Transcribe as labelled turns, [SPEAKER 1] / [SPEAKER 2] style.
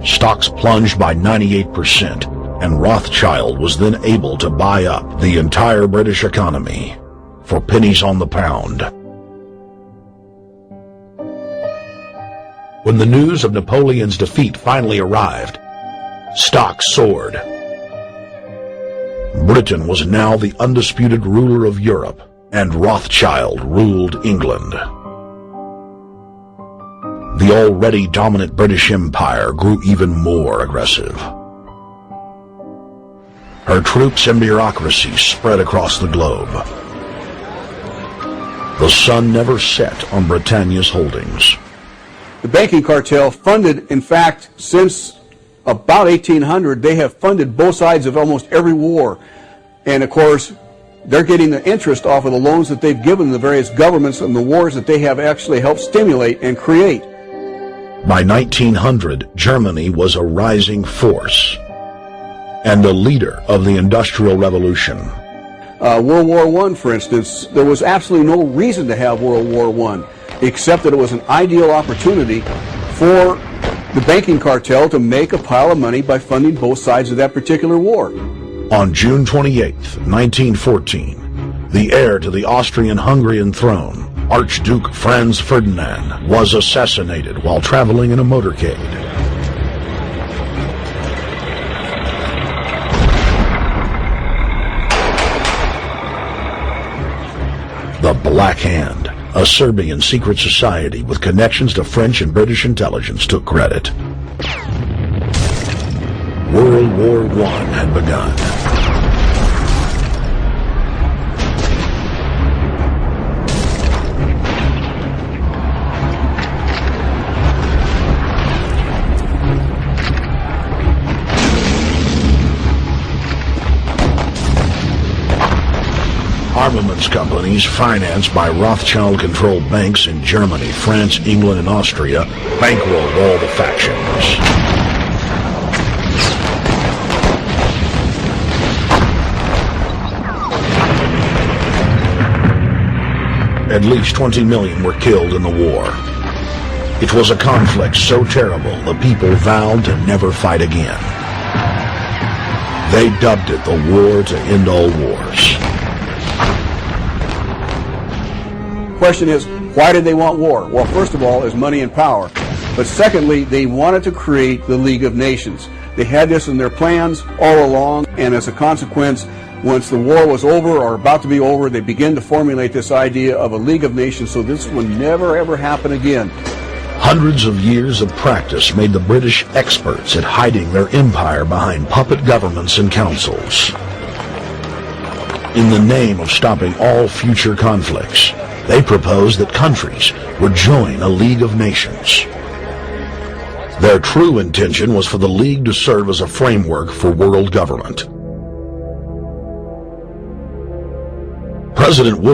[SPEAKER 1] Stocks plunged by 98%, and Rothschild was then able to buy up the entire British economy for pennies on the pound. When the news of Napoleon's defeat finally arrived, stocks soared. Britain was now the undisputed ruler of Europe, and Rothschild ruled England. The already dominant British Empire grew even more aggressive. Her troops and bureaucracy spread across the globe. The sun never set on Britannia's holdings.
[SPEAKER 2] The banking cartel funded, in fact, since about 1800, they have funded both sides of almost every war. And of course, they're getting the interest off of the loans that they've given the various governments and the wars that they have actually helped stimulate and create.
[SPEAKER 1] By 1900, Germany was a rising force and a leader of the Industrial Revolution.
[SPEAKER 2] World War I, for instance, there was absolutely no reason to have World War I, except that it was an ideal opportunity for the banking cartel to make a pile of money by funding both sides of that particular war.
[SPEAKER 1] On June 28, 1914, the heir to the Austrian-Hungarian throne, Archduke Franz Ferdinand, was assassinated while traveling in a motorcade. The Black Hand, a Serbian secret society with connections to French and British intelligence, took credit. World War I had begun. Armaments companies financed by Rothschild-controlled banks in Germany, France, England, and Austria bankrolled all the factions. At least 20 million were killed in the war. It was a conflict so terrible the people vowed to never fight again. They dubbed it the war to end all wars.
[SPEAKER 2] Question is, why did they want war? Well, first of all, is money and power. But secondly, they wanted to create the League of Nations. They had this in their plans all along, and as a consequence, once the war was over or about to be over, they began to formulate this idea of a League of Nations so this would never ever happen again.
[SPEAKER 1] Hundreds of years of practice made the British experts at hiding their empire behind puppet governments and councils. In the name of stopping all future conflicts, they proposed that countries would join a League of Nations. Their true intention was for the League to serve as a framework for world government. President Woodrow